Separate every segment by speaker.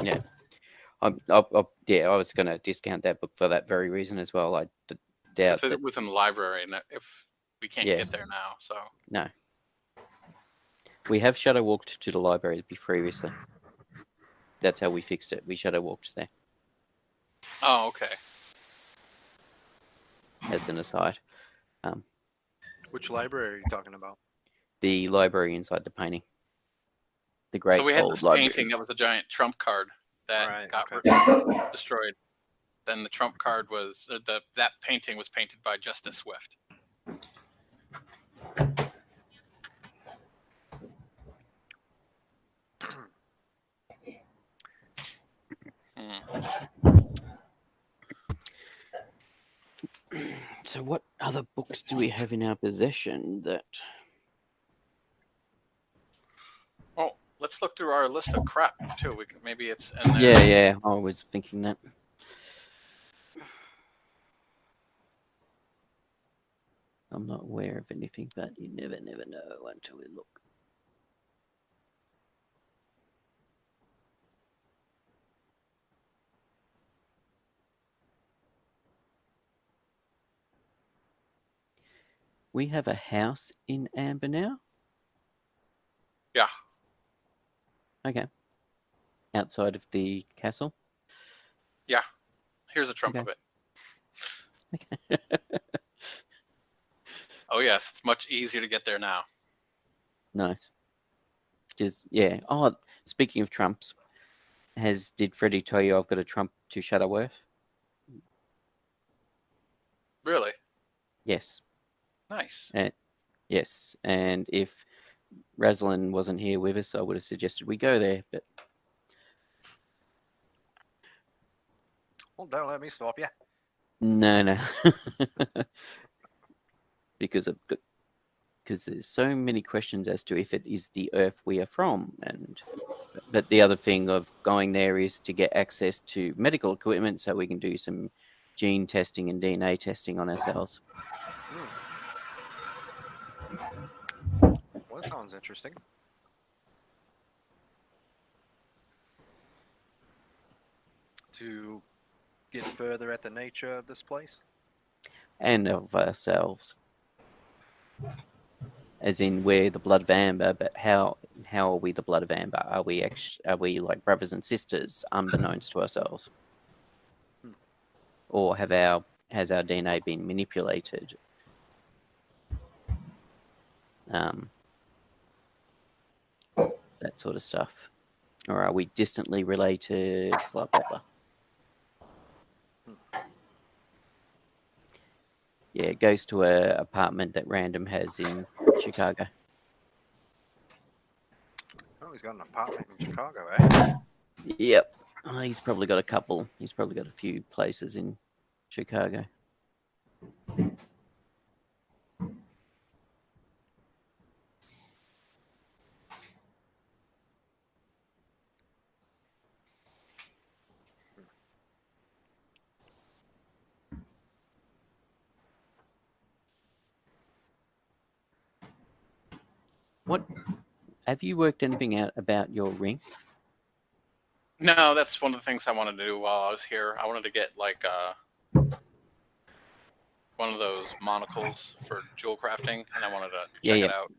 Speaker 1: Yeah. I was going to discount that book for that very reason as well. I doubt that.
Speaker 2: It was in the library, and if we can't get there now, so
Speaker 1: no. We have shadow walked to the library previously. That's how we fixed it. We shadow walked there.
Speaker 2: Oh, okay.
Speaker 1: As an aside.
Speaker 3: Which library are you talking about?
Speaker 1: The library inside the painting. The great
Speaker 2: So we had
Speaker 1: old
Speaker 2: this
Speaker 1: library.
Speaker 2: painting that was a giant trump card that got destroyed. Then the trump card was that painting was painted by Justice Swift.
Speaker 1: So what other books do we have in our possession that...
Speaker 2: Oh, let's look through our list of crap, too. Maybe it's in there.
Speaker 1: Yeah, I was thinking that. I'm not aware of anything, but you never know until we look. We have a house in Amber now?
Speaker 2: Yeah.
Speaker 1: Okay. Outside of the castle?
Speaker 2: Yeah. Here's a trump of it.
Speaker 1: Okay.
Speaker 2: Oh, yes. It's much easier to get there now.
Speaker 1: Nice. Just, yeah. Oh, speaking of trumps, did Freddie tell you I've got a trump to Shutterworth?
Speaker 2: Really?
Speaker 1: Yes.
Speaker 2: Nice.
Speaker 1: Yes, and if Raslin wasn't here with us, I would have suggested we go there, but...
Speaker 3: Well, don't let me stop you.
Speaker 1: No. Because there's so many questions as to if it is the Earth we are from, but the other thing of going there is to get access to medical equipment so we can do some gene testing and DNA testing on ourselves.
Speaker 3: Well, that sounds interesting. To get further at the nature of this place?
Speaker 1: And of ourselves. As in, we're the blood of amber, but how are we the blood of amber? Are we like brothers and sisters, unbeknownst to ourselves? Or has our DNA been manipulated? That sort of stuff. Or are we distantly related? Blah, blah, blah. Yeah, it goes to an apartment that Random has in Chicago.
Speaker 3: Oh, he's got an apartment in Chicago, eh?
Speaker 1: Yep. He's probably got a couple. He's probably got a few places in Chicago. What have you worked anything out about your ring?
Speaker 2: No, that's one of the things I wanted to do while I was here. I wanted to get like one of those monocles for jewel crafting, and I wanted to check it out.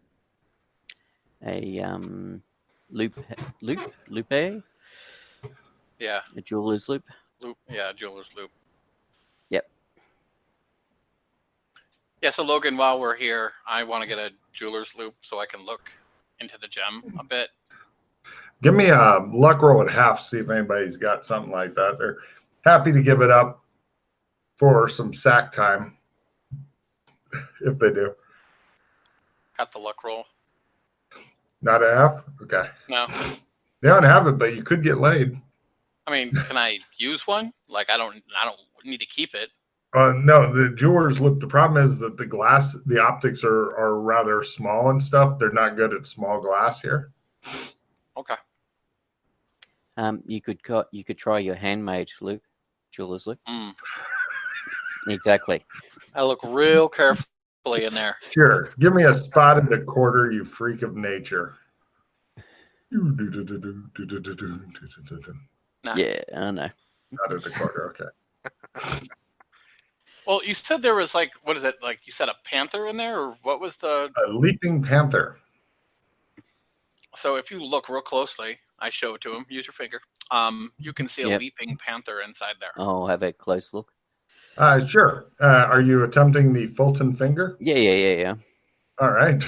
Speaker 1: A lupe?
Speaker 2: Yeah.
Speaker 1: A jeweler's loop?
Speaker 2: Yeah, jeweler's loop.
Speaker 1: Yep.
Speaker 2: Yeah, so Logan, while we're here, I want to get a jeweler's loop so I can look into the gem a bit.
Speaker 4: Give me a luck roll at half, see if anybody's got something like that. They're happy to give it up for some sack time, if they do.
Speaker 2: Got the luck roll.
Speaker 4: Not a half? Okay.
Speaker 2: No.
Speaker 4: They don't have it, but you could get laid.
Speaker 2: I mean, can I use one? Like, I don't need to keep it.
Speaker 4: No, the jeweler's loop. The problem is that the optics are rather small and stuff. They're not good at small glass here.
Speaker 2: Okay.
Speaker 1: You could try your handmade loop, jeweler's loop.
Speaker 2: Mm.
Speaker 1: Exactly.
Speaker 2: I look real carefully in there.
Speaker 4: Sure. Give me a spot and a quarter, you freak of nature.
Speaker 2: Nah.
Speaker 1: Yeah, I know.
Speaker 4: Not at the quarter. Okay.
Speaker 2: Well, you said there was like, what is it? Like you said a panther in there, or what was the?
Speaker 4: A leaping panther.
Speaker 2: So if you look real closely, I show it to him. Use your finger. You can see a
Speaker 1: Yep.
Speaker 2: leaping panther inside there.
Speaker 1: I'll have a close look.
Speaker 4: Sure. Are you attempting the Fulton finger?
Speaker 1: Yeah.
Speaker 4: All right.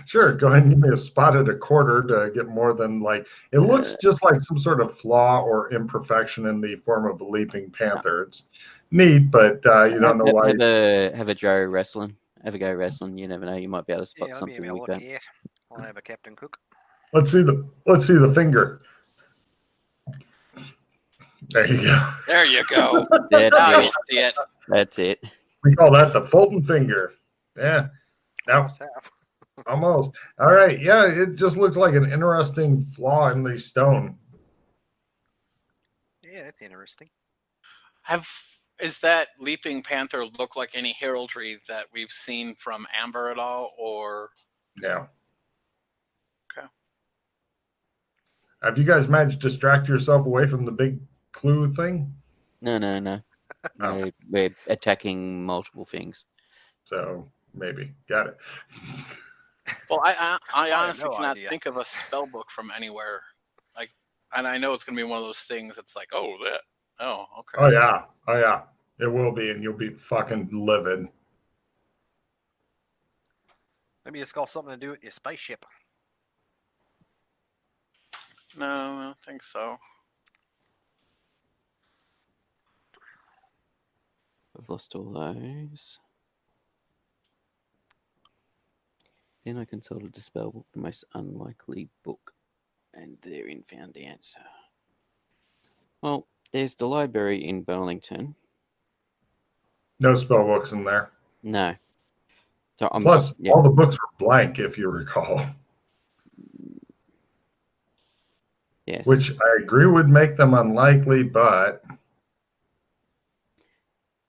Speaker 4: Sure. Go ahead and give me a spot at a quarter to get more than like, it looks just like some sort of flaw or imperfection in the form of a leaping panther. It's neat, but you don't know why.
Speaker 1: Have a Joe wrestling. Have a go wrestling. You never know. You might be able to spot
Speaker 3: Let me
Speaker 1: something
Speaker 3: have a
Speaker 1: we
Speaker 3: look
Speaker 1: don't.
Speaker 3: here. I'll have a Captain Cook.
Speaker 4: Let's see the finger. There you go.
Speaker 2: There you go.
Speaker 1: That's
Speaker 2: Now
Speaker 1: it.
Speaker 2: you see it.
Speaker 1: That's it.
Speaker 4: We call that the Fulton finger. Yeah. Now,
Speaker 3: Almost half.
Speaker 4: almost. All right. Yeah, it just looks like an interesting flaw in the stone.
Speaker 3: Yeah, that's interesting.
Speaker 2: Is that leaping panther look like any heraldry that we've seen from Amber at all, or?
Speaker 4: Yeah.
Speaker 2: Okay.
Speaker 4: Have you guys managed to distract yourself away from the big clue thing?
Speaker 1: No.
Speaker 4: Oh.
Speaker 1: We're attacking multiple things.
Speaker 4: So maybe. Got it.
Speaker 2: Well, I honestly
Speaker 3: no
Speaker 2: cannot
Speaker 3: idea.
Speaker 2: think of a spell book from anywhere. Like, and I know it's gonna be one of those things that's like, oh, that. Oh, okay.
Speaker 4: Oh yeah. Oh yeah. It will be, and you'll be fucking livid.
Speaker 3: Maybe it's got something to do with your spaceship.
Speaker 2: No, I don't think so.
Speaker 1: I've lost all those. Then I consulted the spell book, the most unlikely book, and therein found the answer. Well, there's the library in Burlington.
Speaker 4: No spell books in there.
Speaker 1: No. So
Speaker 4: Plus, all the books were blank, if you recall.
Speaker 1: Yes.
Speaker 4: Which I agree would make them unlikely, but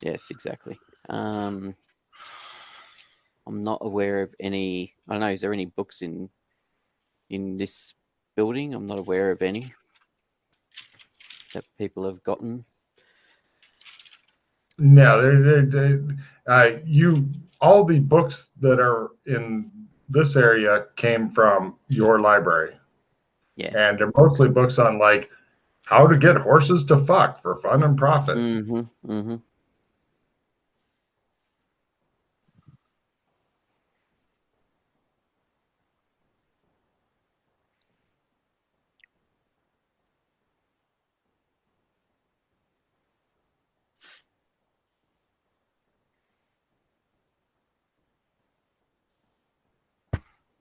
Speaker 1: yes, exactly. I'm not aware of any. I don't know. Is there any books in this building? I'm not aware of any that people have gotten.
Speaker 4: no, all the books that are in this area came from your library.
Speaker 1: Yeah.
Speaker 4: And they're mostly books on like how to get horses to fuck for fun and profit.
Speaker 1: Mm-hmm.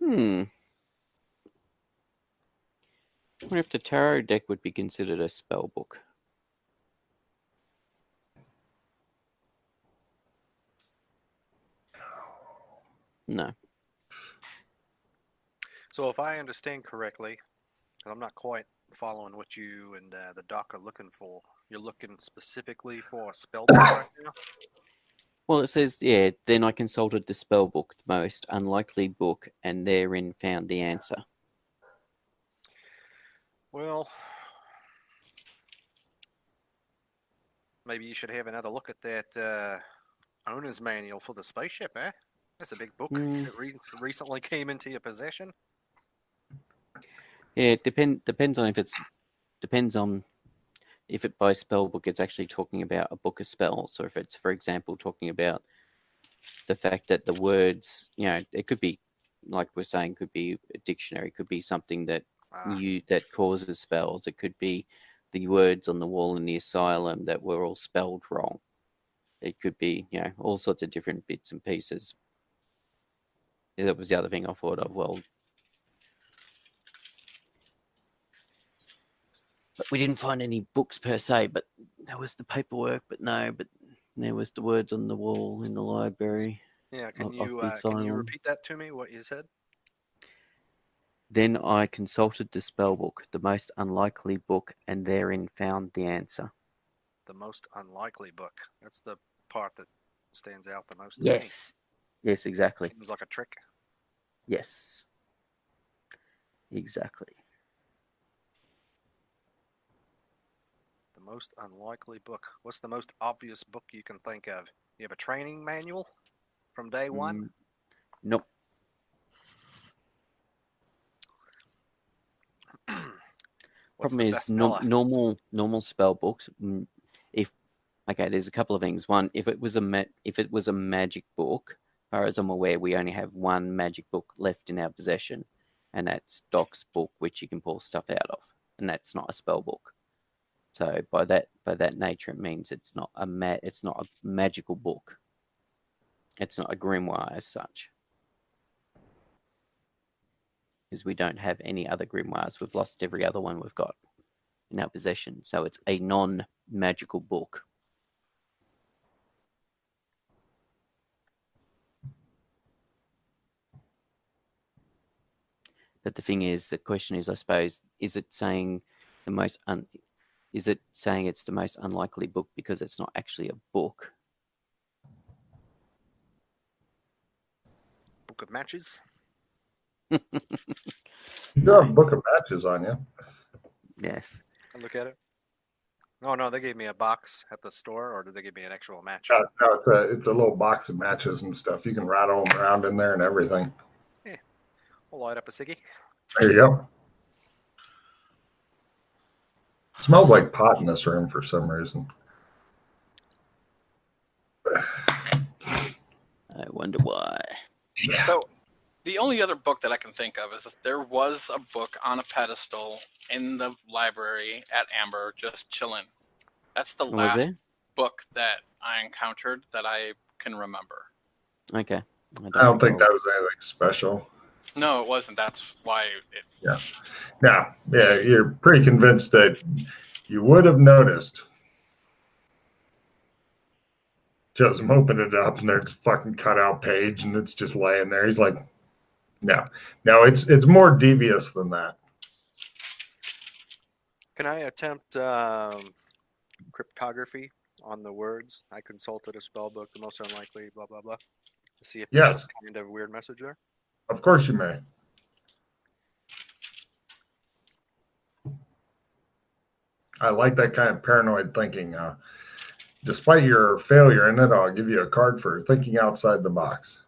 Speaker 1: I wonder if the tarot deck would be considered a spell book. No.
Speaker 3: So if I understand correctly, and I'm not quite following what you and the doc are looking for, you're looking specifically for a spell book right now?
Speaker 1: Well, it says, yeah, then I consulted the spell book, the most unlikely book, and therein found the answer.
Speaker 3: Well, maybe you should have another look at that owner's manual for the spaceship, eh? That's a big book that recently came into your possession.
Speaker 1: Yeah, it depends on if it by spell book it's actually talking about a book of spells, or if it's, for example, talking about the fact that the words, it could be, like we're saying, could be a dictionary, could be something that that causes spells. It could be the words on the wall in the asylum that were all spelled wrong. It could be, all sorts of different bits and pieces. Yeah, that was the other thing I thought of. Well, but we didn't find any books per se, but there was the paperwork, but there was the words on the wall in the library.
Speaker 3: Yeah, can you repeat that to me, what you said?
Speaker 1: Then I consulted the spell book, the most unlikely book, and therein found the answer.
Speaker 3: The most unlikely book. That's the part that stands out the most.
Speaker 1: Yes. Yes, exactly.
Speaker 3: Seems like a trick.
Speaker 1: Yes. Exactly.
Speaker 3: Most unlikely book. What's the most obvious book you can think of? You have a training manual from day one?
Speaker 1: Nope. Problem is normal spell books. There's a couple of things. One, if it was a magic book, as far as I'm aware, we only have one magic book left in our possession, and that's Doc's book, which you can pull stuff out of, and that's not a spell book. So by that nature, it means it's not a magical book. It's not a grimoire as such, because we don't have any other grimoires. We've lost every other one we've got in our possession, so it's a non-magical book. But the question is, I suppose, is it saying it's the most unlikely book because it's not actually a book?
Speaker 3: Book of Matches?
Speaker 4: You do have a book of matches on you.
Speaker 1: Yes.
Speaker 3: I look at it. Oh, no, they gave me a box at the store, or did they give me an actual match?
Speaker 4: No, it's a little box of matches and stuff. You can rattle them around in there and everything.
Speaker 3: Yeah. We'll light up a ciggy.
Speaker 4: There you go. It smells like pot in this room for some reason.
Speaker 1: I wonder why.
Speaker 4: Yeah.
Speaker 2: So, the only other book that I can think of is that there was a book on a pedestal in the library at Amber, just chilling. That's the last book that I encountered that I can remember.
Speaker 1: Okay.
Speaker 4: I don't think that was anything special.
Speaker 2: No, it wasn't. That's why it...
Speaker 4: Yeah. Now, you're pretty convinced that you would have noticed. Shows him open it up, and there's a fucking cutout page, and it's just laying there. He's like, no, it's more devious than that.
Speaker 3: Can I attempt cryptography on the words? I consulted a spell book, the most unlikely, blah, blah, blah. To see if there's some kind of weird message there?
Speaker 4: Of course you may. I like that kind of paranoid thinking. Despite your failure in it, I'll give you a card for thinking outside the box.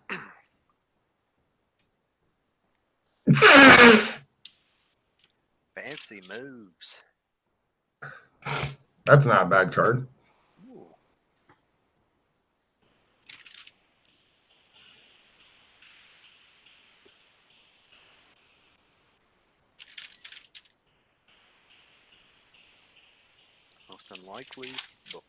Speaker 3: Fancy moves.
Speaker 4: That's not a bad card.
Speaker 3: Ooh. Most unlikely book.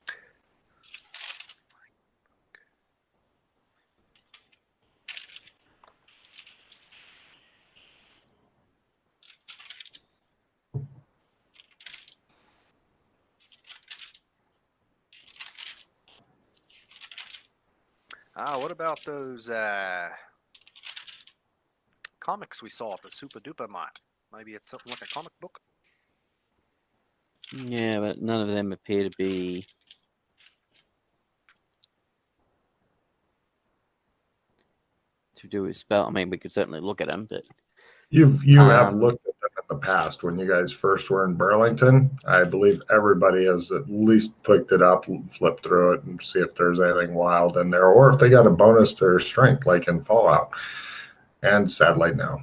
Speaker 3: What about those comics we saw at the Super Duper Mart? Maybe it's something like a comic book?
Speaker 1: Yeah, but none of them appear to be to do with spell. I mean, we could certainly look at them, but
Speaker 4: you have looked at them in the past when you guys first were in Burlington. I believe everybody has at least picked it up, flipped through it, and see if there's anything wild in there, or if they got a bonus to their strength, like in Fallout. And sadly, no.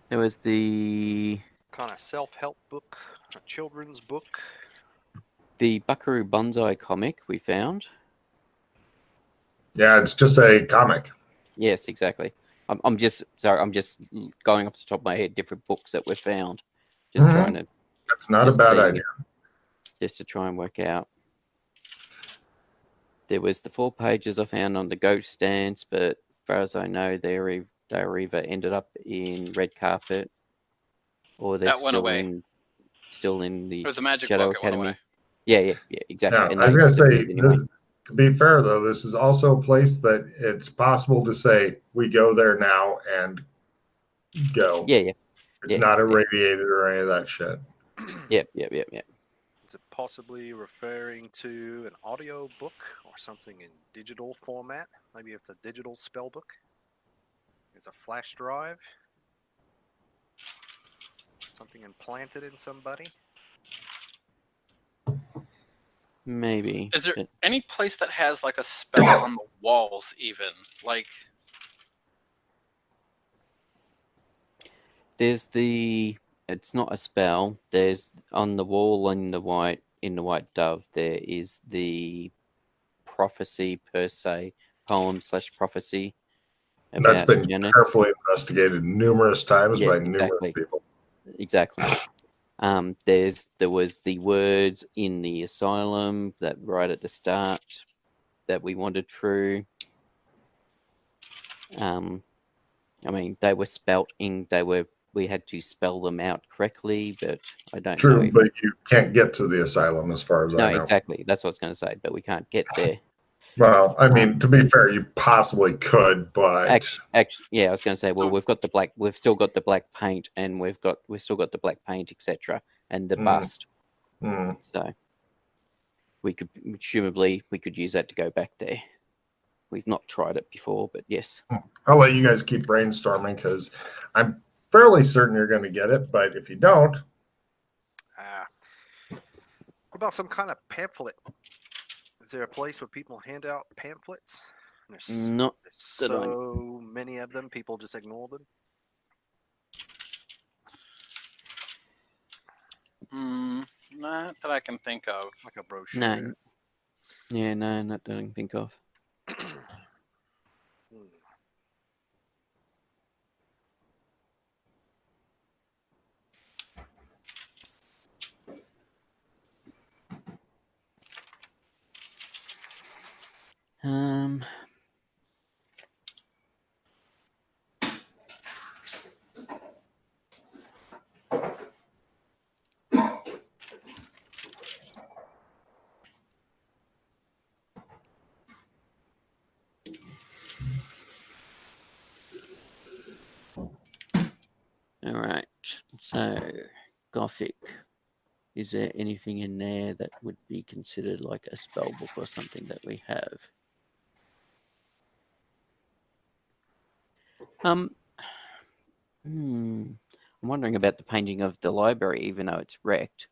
Speaker 1: There was the
Speaker 3: kind of self-help book, a children's book.
Speaker 1: The Buckaroo Banzai comic we found.
Speaker 4: Yeah, it's just a comic.
Speaker 1: Yes, exactly. I'm just going off the top of my head different books that we found. Just trying to.
Speaker 4: That's not a bad idea.
Speaker 1: Just to try and work out. There was the 4 pages I found on the Ghost Dance, but as far as I know, they either ended up in Red Carpet, or they're still in the
Speaker 2: It was a magic
Speaker 1: Shadow
Speaker 2: book.
Speaker 1: Academy. Yeah, exactly.
Speaker 4: Now, I was going to say, to be fair though, this is also a place that it's possible to say we go there now and go.
Speaker 1: Yeah.
Speaker 4: It's not irradiated or any of that shit.
Speaker 1: Yep.
Speaker 3: Is it possibly referring to an audio book or something in digital format? Maybe it's a digital spell book. It's a flash drive. Something implanted in somebody.
Speaker 1: Maybe.
Speaker 2: Is there any place that has like a spell on the walls even? Like
Speaker 1: there's it's not a spell. There's on the wall in the white dove there is the prophecy per se, poem/prophecy about
Speaker 4: That's been
Speaker 1: Janet.
Speaker 4: carefully investigated numerous times
Speaker 1: Yes,
Speaker 4: by numerous people.
Speaker 1: Exactly. There was the words in the asylum that right at the start that we wandered through. I mean, they were spelt in. We had to spell them out correctly, but I don't know.
Speaker 4: True, but you can't get to the asylum as far as I know.
Speaker 1: Exactly. That's what I was going to say, but we can't get there.
Speaker 4: Well, I mean, to be fair, you possibly could, but
Speaker 1: actually, yeah, I was going to say, well, we've still got the black paint, and we've still got the black paint, etc., and the bust. So presumably we could use that to go back there. We've not tried it before, but yes.
Speaker 4: I'll let you guys keep brainstorming because I'm fairly certain you're going to get it. But if you don't,
Speaker 3: what about some kind of pamphlet? Is there a place where people hand out pamphlets? There's so many of them, people just ignore them.
Speaker 2: Not that I can think of.
Speaker 3: Like a brochure.
Speaker 1: No. Yeah, no, not that I can think of. All right. So, Gothic. Is there anything in there that would be considered like a spell book or something that we have? I'm wondering about the painting of the library, even though it's wrecked.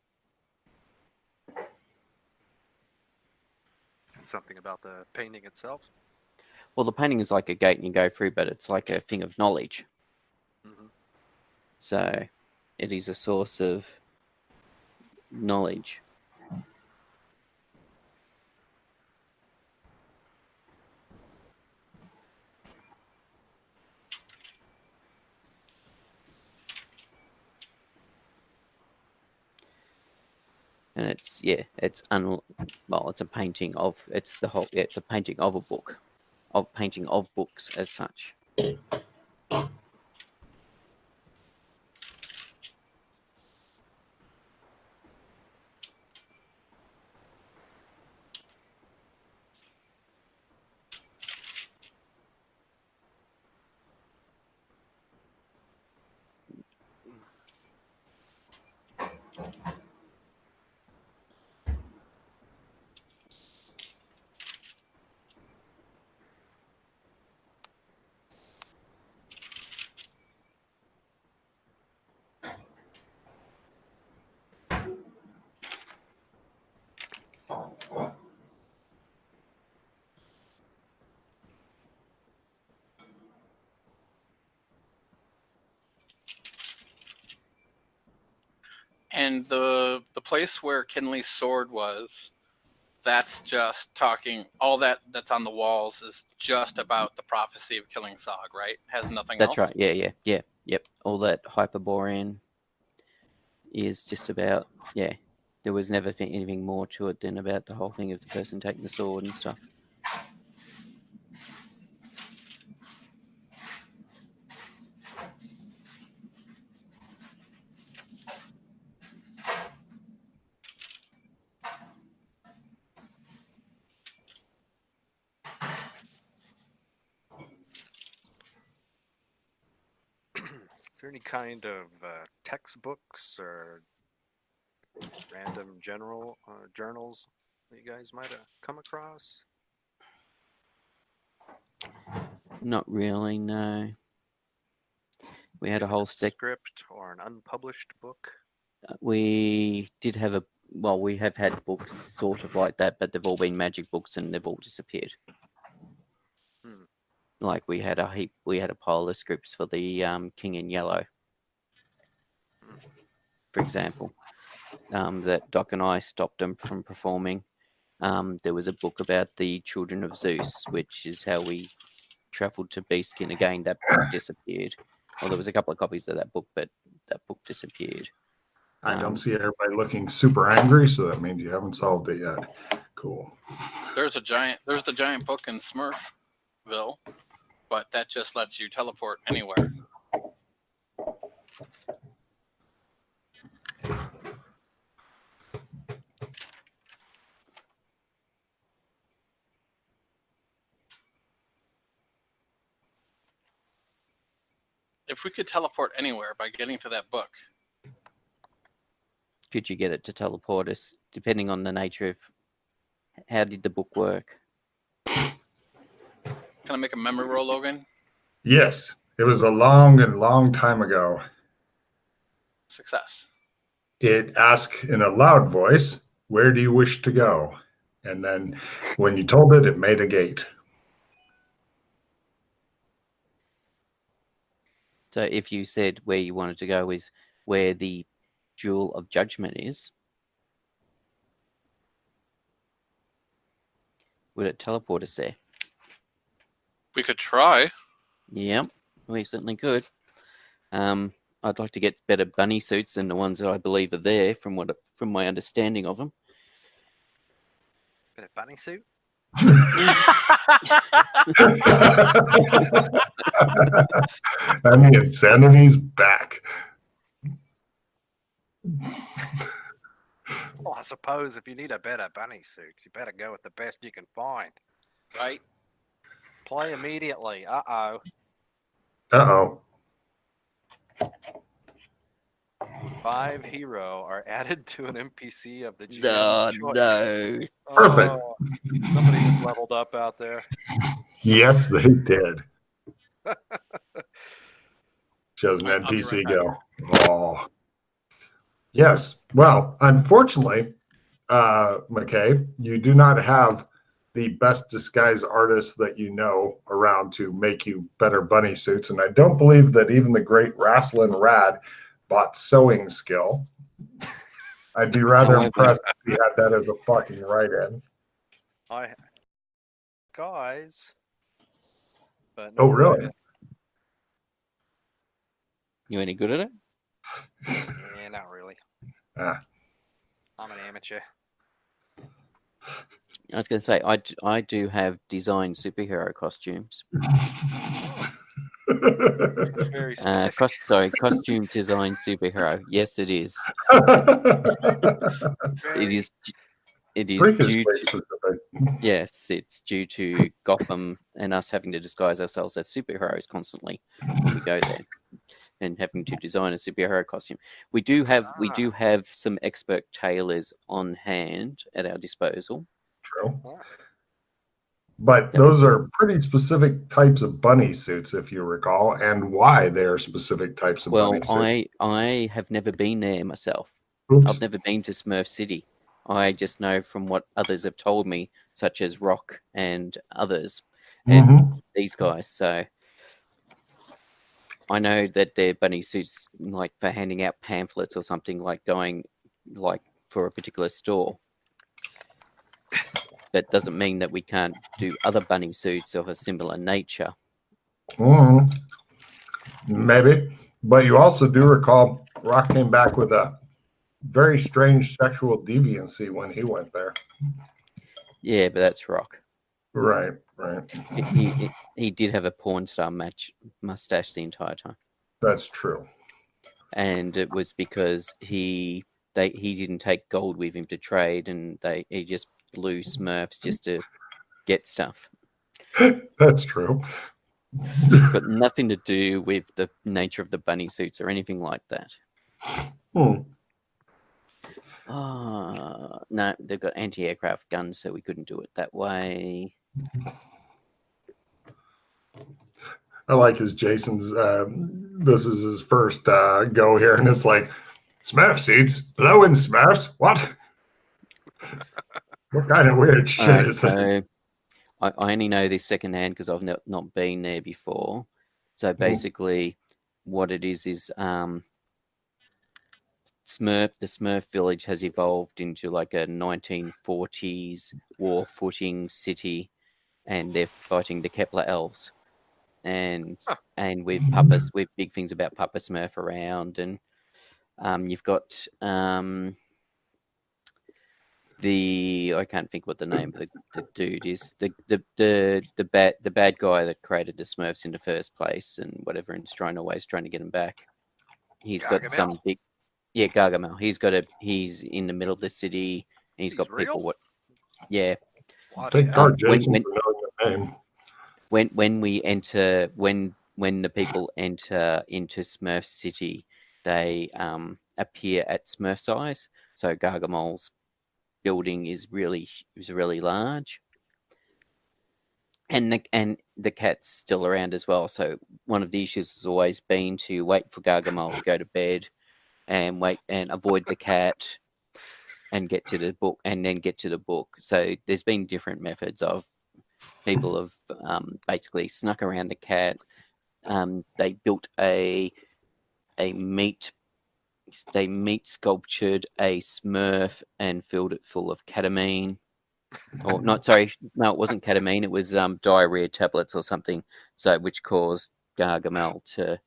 Speaker 3: Something about the painting itself?
Speaker 1: Well, the painting is like a gate and you go through, but it's like a thing of knowledge.
Speaker 3: Mm-hmm.
Speaker 1: So it is a source of knowledge. And it's it's a painting of it's a painting of a book, of painting of books as such.
Speaker 2: And the place where Kinley's sword was, that's just talking. All that's on the walls is just about the prophecy of Killing Sog, right? Has nothing else.
Speaker 1: That's right. Yep. All that Hyperborean is just about There was never anything more to it than about the whole thing of the person taking the sword and stuff.
Speaker 3: Is there any kind of textbooks or random general journals that you guys might have come across?
Speaker 1: Not really, no. We had a whole
Speaker 3: script or an unpublished book.
Speaker 1: We did have well, we have had books sort of like that, but they've all been magic books and they've all disappeared. Like we had a pile of scripts for the King in Yellow, for example, that Doc and I stopped them from performing. There was a book about the children of Zeus, which is how we travelled to Beastkin again. That book disappeared. Well, there was a couple of copies of that book, but that book disappeared.
Speaker 4: I don't see everybody looking super angry, so that means you haven't solved it yet. Cool.
Speaker 2: There's the giant book in Smurfville, but that just lets you teleport anywhere. If we could teleport anywhere by getting to that book.
Speaker 1: Could you get it to teleport us, depending on the nature of how did the book work?
Speaker 2: Can I make a memory roll, Logan?
Speaker 4: Yes. It was a long time ago.
Speaker 2: Success.
Speaker 4: It asked in a loud voice, "Where do you wish to go?" And then when you told it, it made a gate.
Speaker 1: So if you said where you wanted to go is where the Jewel of Judgment is, would it teleport us there?
Speaker 2: We could try.
Speaker 1: Yep, we certainly could. I'd like to get better bunny suits than the ones that I believe are there, from my understanding of them.
Speaker 3: Better bunny suit?
Speaker 4: And the insanity's back.
Speaker 3: Well, I suppose if you need a better bunny suit, you better go with the best you can find.
Speaker 2: Right?
Speaker 3: Play immediately. Uh-oh.
Speaker 4: Uh-oh.
Speaker 3: 5 hero are added to an NPC of the GM
Speaker 1: No,
Speaker 3: choice.
Speaker 1: no.
Speaker 4: Perfect.
Speaker 3: Oh, somebody just leveled up out there.
Speaker 4: Yes, they did. Shows an
Speaker 2: I'll be
Speaker 4: NPC
Speaker 2: right
Speaker 4: go. Oh. Yes. Well, unfortunately, Mackay, you do not have the best disguise artists that you know around to make you better bunny suits. And I don't believe that even the great Wrastlin' Rad bought sewing skill. I'd be rather impressed if he had that as a fucking write-in.
Speaker 3: Guys. But
Speaker 4: Oh, really?
Speaker 1: You any good at it?
Speaker 3: Yeah, not really.
Speaker 4: Ah.
Speaker 3: I'm an amateur.
Speaker 1: I was going to say, I do have designed superhero costumes.
Speaker 3: It's very specific.
Speaker 1: Costume design superhero. Yes, it is. It is due to, yes, it's due to Gotham and us having to disguise ourselves as superheroes constantly when we go there, and having to design a superhero costume. We do have some expert tailors on hand at our disposal.
Speaker 4: True. But those are pretty specific types of bunny suits, if you recall, and why they are specific types of bunny suits.
Speaker 1: Well, I have never been there myself.
Speaker 4: Oops.
Speaker 1: I've never been to Smurf City. I just know from what others have told me, such as Rock and others, and these guys. So I know that they're bunny suits, like for handing out pamphlets or something, like going like for a particular store. That doesn't mean that we can't do other bunny suits of a similar nature.
Speaker 4: Maybe. But you also do recall Rock came back with a very strange sexual deviancy when he went there.
Speaker 1: Yeah, but that's Rock.
Speaker 4: Right.
Speaker 1: He did have a porn star mustache the entire time.
Speaker 4: That's true.
Speaker 1: And it was because he didn't take gold with him to trade, and he just blew Smurfs just to get stuff.
Speaker 4: That's true.
Speaker 1: Got nothing to do with the nature of the bunny suits or anything like that. No, they've got anti-aircraft guns, so we couldn't do it that way.
Speaker 4: I like his Jason's. This is his first go here, and it's like Smurf suits, blowing Smurfs. What? What kind of weird shit is that?
Speaker 1: So I only know this secondhand because I've not been there before. So basically, what it is the Smurf village has evolved into like a 1940s war footing city, and they're fighting the Kepler elves, and with big things about Papa Smurf around, and you've got I can't think what the name of the dude is, the bad guy that created the Smurfs in the first place and whatever, and is always trying to get him back. He's
Speaker 3: Gargamel?
Speaker 1: got some big, Gargamel. He's in the middle of the city, and he's got people.
Speaker 3: Real?
Speaker 4: Take guard,
Speaker 1: when
Speaker 4: Jason, for knowing the name.
Speaker 1: when we enter when the people enter into Smurf City, they appear at Smurf size. So Gargamel's building is really large, and the cat's still around as well. So one of the issues has always been to wait for Gargamel to go to bed, and wait and avoid the cat, and get to the book, and then get to the book. So there's been different methods of people have basically snuck around the cat. They built a meat. They meat sculptured a Smurf and filled it full of ketamine. Or not, sorry, no, it wasn't ketamine. It was diarrhea tablets or something. So which caused Gargamel to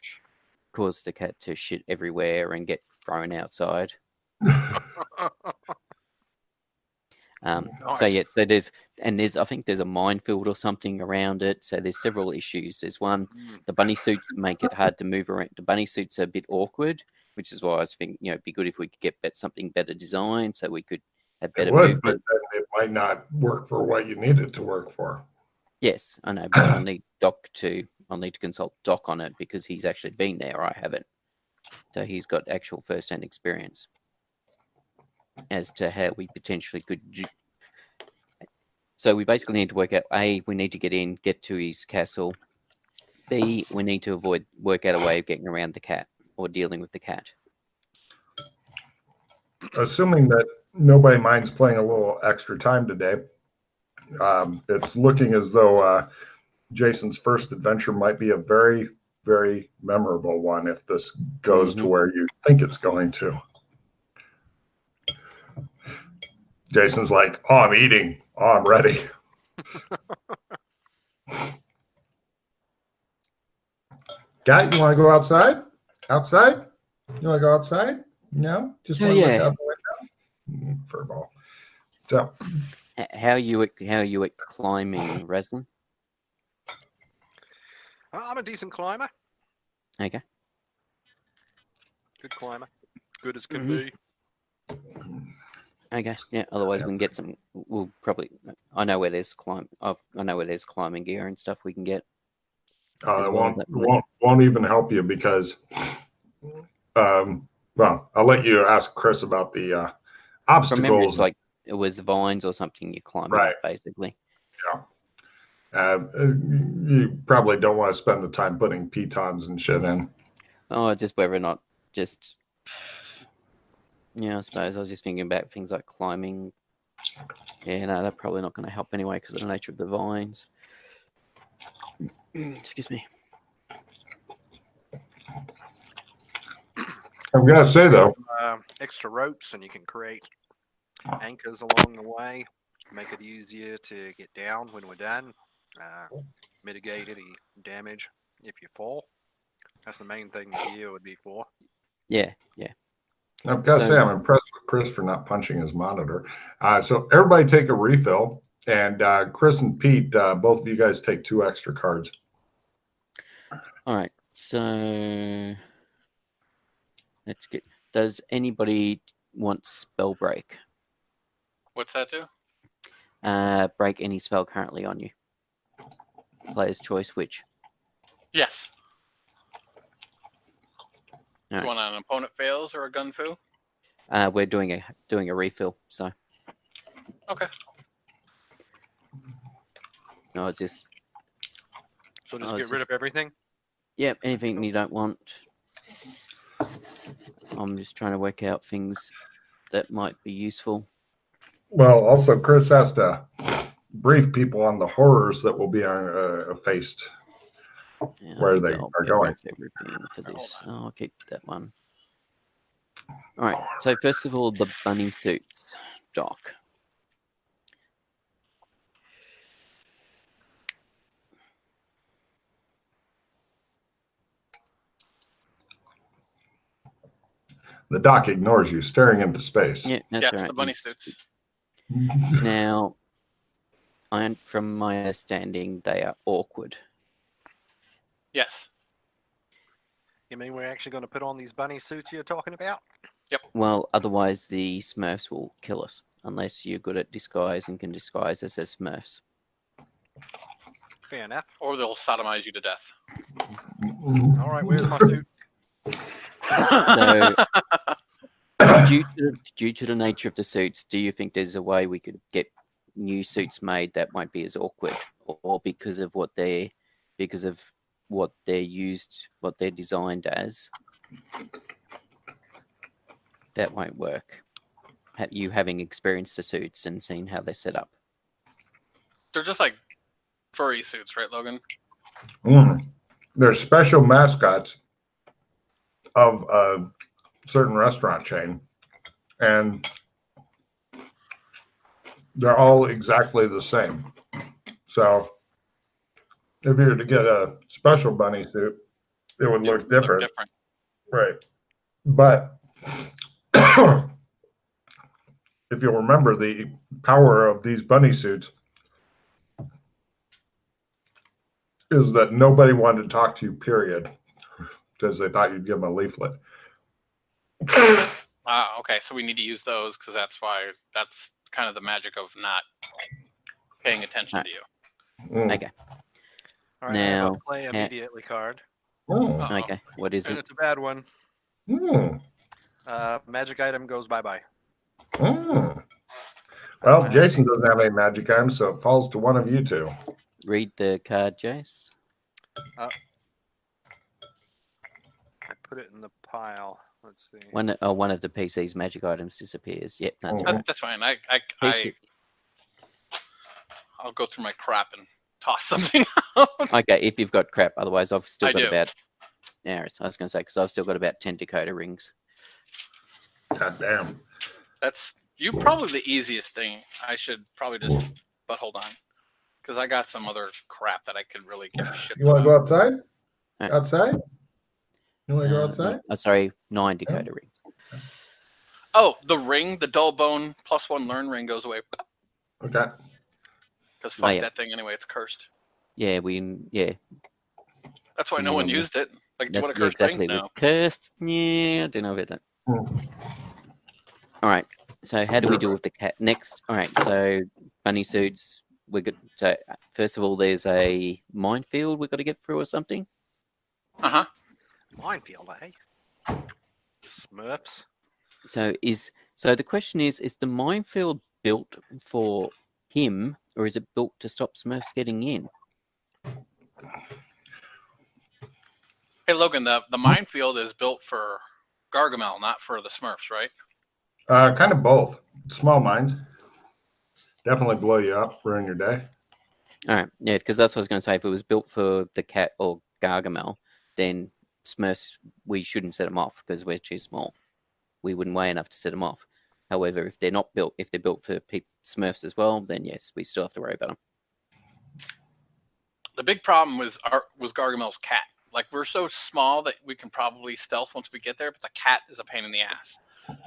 Speaker 1: cause the cat to shit everywhere and get thrown outside.
Speaker 3: Nice.
Speaker 1: So yeah, so there's I think there's a minefield or something around it. So there's several issues. There's one, the bunny suits make it hard to move around. The bunny suits are a bit awkward, which is why I was thinking, it'd be good if we could get something better designed, so we could have better movement.
Speaker 4: But then it might not work for what you need it to work for.
Speaker 1: Yes, I know, but I'll need to consult Doc on it because he's actually been there. I haven't, so he's got actual first-hand experience as to how we potentially could. So we basically need to work out: A, we need to get to his castle. B, we need to work out a way of getting around the cat or dealing with the cat.
Speaker 4: Assuming that nobody minds playing a little extra time today, it's looking as though Jason's first adventure might be a very, very memorable one if this goes to where you think it's going to. Jason's like, oh, I'm eating. Oh, I'm ready. Cat, you want to go outside? Outside? You want to go outside? No? Just want to look out the window? Furball. So,
Speaker 1: how are you at climbing, Reslin?
Speaker 3: I'm a decent climber.
Speaker 1: Okay.
Speaker 3: Good climber. Good as can be.
Speaker 1: Okay. Yeah. Otherwise, we can get some. We'll probably. I know where there's climbing gear and stuff we can get.
Speaker 4: It won't even help you because, well, I'll let you ask Chris about the obstacles.
Speaker 1: It's like it was vines or something you climbed up, basically.
Speaker 4: Yeah. You probably don't want to spend the time putting pitons and shit in.
Speaker 1: Oh, just whether or not just. Yeah, I suppose I was just thinking about things like climbing. Yeah, no, they're probably not going to help anyway because of the nature of the vines. Excuse me.
Speaker 4: I've got to say, though.
Speaker 3: Extra ropes, and you can create anchors along the way. Make it easier to get down when we're done. Mitigate any damage if you fall. That's the main thing the gear would be for.
Speaker 1: Yeah.
Speaker 4: I've got to say, I'm impressed with Chris for not punching his monitor. So everybody take a refill, and Chris and Pete, both of you guys take 2 extra cards.
Speaker 1: All right. So let's get. Does anybody want spell break?
Speaker 2: What's that do?
Speaker 1: Break any spell currently on you. Player's choice, which?
Speaker 2: Yes.
Speaker 1: Right.
Speaker 2: You want an opponent fails or a gun fu?
Speaker 1: We're doing a refill, so.
Speaker 2: Okay.
Speaker 1: No, it's just.
Speaker 3: So just get rid of everything?
Speaker 1: Yeah, anything you don't want. I'm just trying to work out things that might be useful.
Speaker 4: Well, also, Chris has to brief people on the horrors that will be faced
Speaker 1: Yeah,
Speaker 4: where they are going.
Speaker 1: Everything for this. Oh, I'll keep that one. All right. So first of all, the bunny suits, Doc.
Speaker 4: The doc ignores you, staring into space.
Speaker 1: Yeah, that's
Speaker 2: yes,
Speaker 1: right.
Speaker 2: the bunny suits.
Speaker 1: Now, from my understanding, they are awkward.
Speaker 2: Yes.
Speaker 3: You mean we're actually going to put on these bunny suits you're talking about?
Speaker 2: Yep.
Speaker 1: Well, otherwise the Smurfs will kill us, unless you're good at disguise and can disguise us as Smurfs.
Speaker 3: Fair enough.
Speaker 2: Or they'll sodomize you to death.
Speaker 3: All right, where's my suit?
Speaker 1: So, due to the nature of the suits, do you think there's a way we could get new suits made that won't be as awkward, or because of what they're designed as, that won't work? You having experienced the suits and seen how they're set up.
Speaker 2: They're just like furry suits, right, Logan?
Speaker 4: They're special mascots of a certain restaurant chain, and they're all exactly the same. So if you were to get a special bunny suit, it would look different. Right. But if you'll remember, the power of these bunny suits is that nobody wanted to talk to you, period, because they thought you'd give them a leaflet.
Speaker 2: Okay, so we need to use those because that's kind of the magic of not paying attention to you.
Speaker 1: Okay.
Speaker 3: All right,
Speaker 1: now,
Speaker 3: I have a play immediately card.
Speaker 1: Okay, what is
Speaker 3: and
Speaker 1: it?
Speaker 3: It's a bad one. Magic item goes bye-bye.
Speaker 4: Well, Jason doesn't have any magic items, so it falls to one of you two.
Speaker 1: Read the card, Jace.
Speaker 3: I put it in the pile. Let's see.
Speaker 1: One of the PC's magic items disappears. Yep, that's right.
Speaker 2: That's fine. I'll go through my crap and toss something out.
Speaker 1: Okay, if you've got crap. Otherwise, I've still got
Speaker 2: do.
Speaker 1: about... Yeah, I was going to say, because I've still got about 10 decoder rings.
Speaker 4: God damn.
Speaker 2: That's probably the easiest thing. I should probably just... But hold on. Because I got some other crap that I could really give a shit
Speaker 4: You want to
Speaker 2: about.
Speaker 4: go outside?
Speaker 1: Right.
Speaker 4: Outside? You want to go outside?
Speaker 1: Sorry, 9 decoder rings.
Speaker 2: Oh, the ring, the dull bone +1 learn ring goes away.
Speaker 4: Okay.
Speaker 2: Because fuck that thing anyway, it's cursed.
Speaker 1: Yeah,
Speaker 2: That's why no one used it. Like, do you want a cursed
Speaker 1: exactly
Speaker 2: ring? No.
Speaker 1: Cursed? Yeah, I don't know about that. All right, so how do we deal with the cat next? All right, so bunny suits. So first of all, there's a minefield we've got to get through or something.
Speaker 3: Minefield, eh? Smurfs.
Speaker 1: So the question is the minefield built for him, or is it built to stop Smurfs getting in?
Speaker 2: Hey, Logan, the minefield is built for Gargamel, not for the Smurfs, right?
Speaker 4: Kind of both. Small mines. Definitely blow you up, ruin your day.
Speaker 1: All right, yeah, because that's what I was going to say. If it was built for the cat or Gargamel, then Smurfs, we shouldn't set them off because we're too small. We wouldn't weigh enough to set them off. However, if they're not built, if they're built for Smurfs as well, then yes, we still have to worry about them.
Speaker 2: The big problem was Gargamel's cat. Like, we're so small that we can probably stealth once we get there, but the cat is a pain in the ass.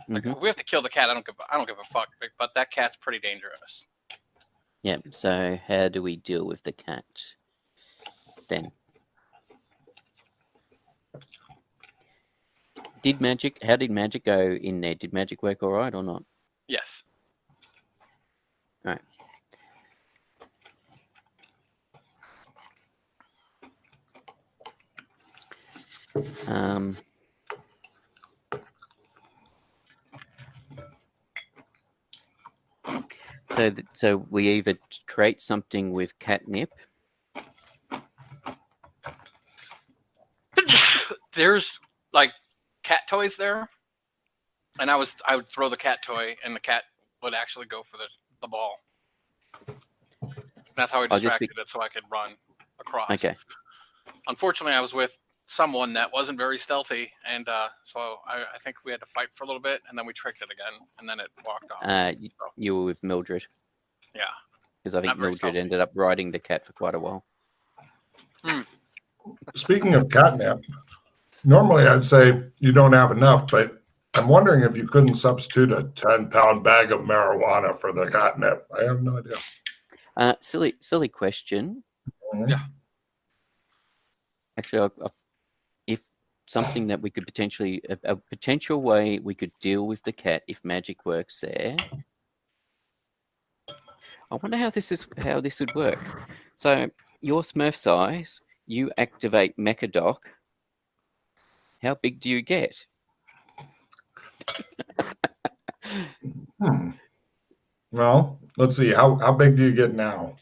Speaker 2: Like, if we have to kill the cat, I don't give a fuck. But that cat's pretty dangerous.
Speaker 1: Yeah. So how do we deal with the cat then? How did magic go in there? Did magic work all right or not?
Speaker 2: Yes.
Speaker 1: All right. So we either create something with catnip.
Speaker 2: There's like cat toys there, and I would throw the cat toy, and the cat would actually go for the ball. That's how I
Speaker 1: I'll just
Speaker 2: distracted it so I could run across.
Speaker 1: Okay.
Speaker 2: Unfortunately, I was with someone that wasn't very stealthy, and so I think we had to fight for a little bit, and then we tricked it again, and then it walked off.
Speaker 1: You were with Mildred.
Speaker 2: Yeah.
Speaker 1: Because I think Mildred ended up riding the cat for quite a while.
Speaker 4: Speaking of catnip, normally I'd say you don't have enough, but I'm wondering if you couldn't substitute a 10-pound bag of marijuana for the catnip. I have no idea.
Speaker 1: Silly question.
Speaker 2: Yeah.
Speaker 1: Actually, if something that we could potentially, a potential way we could deal with the cat if magic works there. I wonder how this would work. So your Smurf size, you activate Mechadoc. How big do you get?
Speaker 4: Well, let's see. How big do you get now?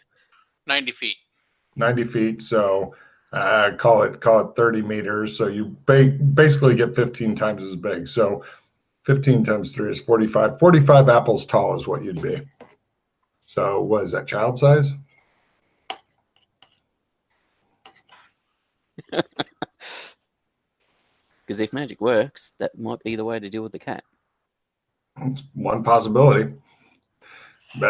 Speaker 2: 90 feet.
Speaker 4: 90 feet. So call it 30 meters. So you basically get 15 times as big. So 15 times 3 is 45. 45 apples tall is what you'd be. So what is that, child size?
Speaker 1: Because if magic works, that might be the way to deal with the cat.
Speaker 4: It's one possibility.
Speaker 2: An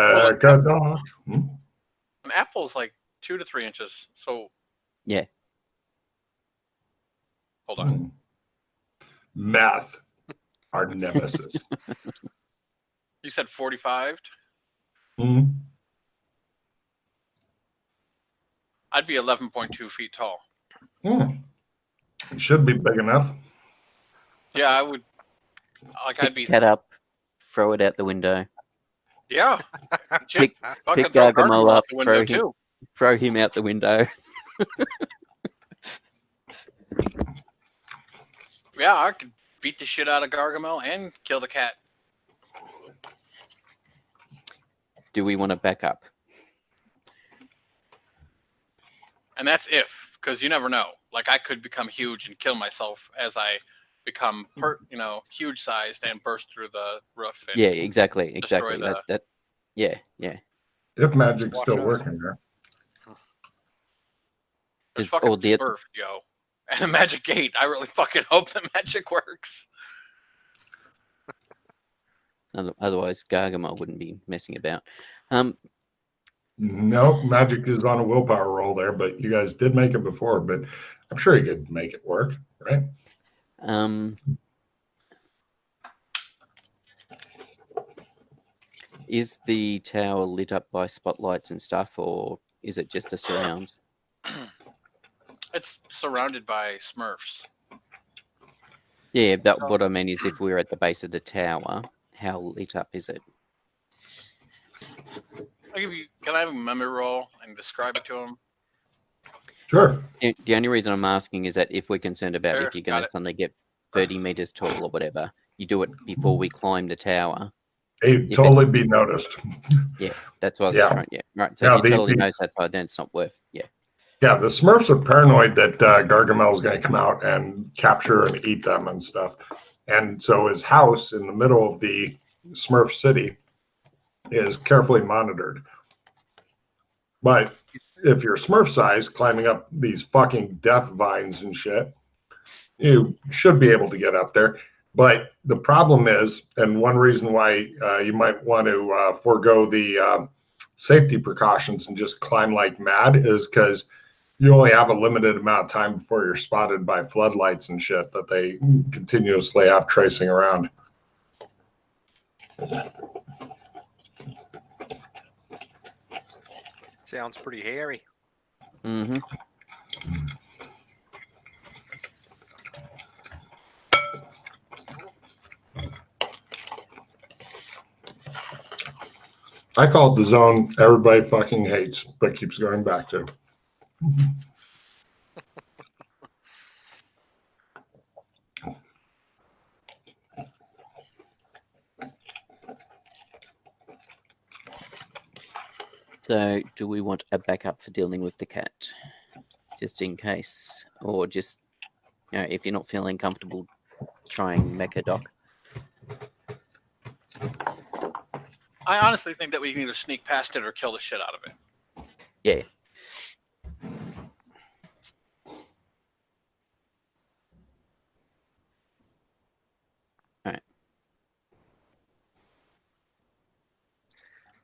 Speaker 2: apple is like 2 to 3 inches. So
Speaker 1: yeah.
Speaker 2: Hold on.
Speaker 4: Math, our nemesis.
Speaker 2: You said 45? I'd be 11.2 feet tall.
Speaker 4: It should be big enough.
Speaker 2: Yeah, I would. I'd be.
Speaker 1: Cat up, throw it out the window.
Speaker 2: Yeah.
Speaker 1: Pick Gargamel up, throw him out the window.
Speaker 2: Yeah, I could beat the shit out of Gargamel and kill the cat.
Speaker 1: Do we want to back up?
Speaker 2: And that's if, because you never know. Like, I could become huge and kill myself as I become, huge sized and burst through the roof. And
Speaker 1: yeah, exactly. Yeah.
Speaker 4: If magic's still working there.
Speaker 2: There's fucking Smurf, yo. And a magic gate. I really fucking hope the magic works.
Speaker 1: Otherwise, Gargamel wouldn't be messing about.
Speaker 4: No, magic is on a willpower roll there, but you guys did make it before, but I'm sure you could make it work, right?
Speaker 1: Is the tower lit up by spotlights and stuff, or is it just a surrounds?
Speaker 2: It's surrounded by Smurfs.
Speaker 1: Yeah, but what I mean is if we're at the base of the tower, how lit up is it?
Speaker 2: Can I have a memory roll and describe it to him?
Speaker 4: Sure.
Speaker 1: The only reason I'm asking is that if we're concerned about if you're going to suddenly get 30 meters tall or whatever, you do it before we climb the tower.
Speaker 4: It'd totally be noticed.
Speaker 1: Yeah, that's what I was trying. Yeah, right. So if you totally knows that side, then it's not worth. Yeah.
Speaker 4: Yeah, the Smurfs are paranoid that Gargamel is going to come out and capture and eat them and stuff. And so his house in the middle of the Smurf city is carefully monitored. But if you're Smurf size, climbing up these fucking death vines and shit, you should be able to get up there. But the problem is, and one reason why you might want to forego the safety precautions and just climb like mad is because you only have a limited amount of time before you're spotted by floodlights and shit that they continuously have tracing around.
Speaker 3: Sounds pretty hairy.
Speaker 1: Mm-hmm.
Speaker 4: I call it the zone everybody fucking hates, but keeps going back to.
Speaker 1: So, do we want a backup for dealing with the cat, just in case, or just, if you're not feeling comfortable trying Mechadoc?
Speaker 2: I honestly think that we can either sneak past it or kill the shit out of it.
Speaker 1: Yeah. All right.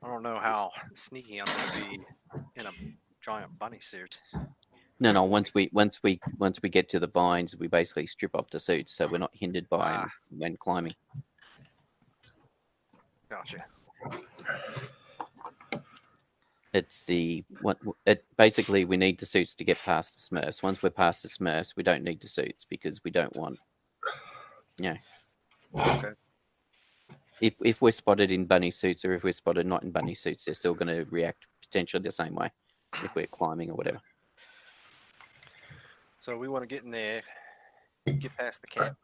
Speaker 3: I don't know how sneaky I'm going to be in a giant bunny suit.
Speaker 1: No. Once we get to the vines, we basically strip off the suits, so we're not hindered by when climbing.
Speaker 3: Gotcha.
Speaker 1: It's basically we need the suits to get past the Smurfs. Once we're past the Smurfs, we don't need the suits because we don't want.
Speaker 3: Okay.
Speaker 1: If we're spotted in bunny suits or if we're spotted not in bunny suits, they're still going to react potentially the same way if we're climbing or whatever.
Speaker 3: So we want to get in there, get past the cat.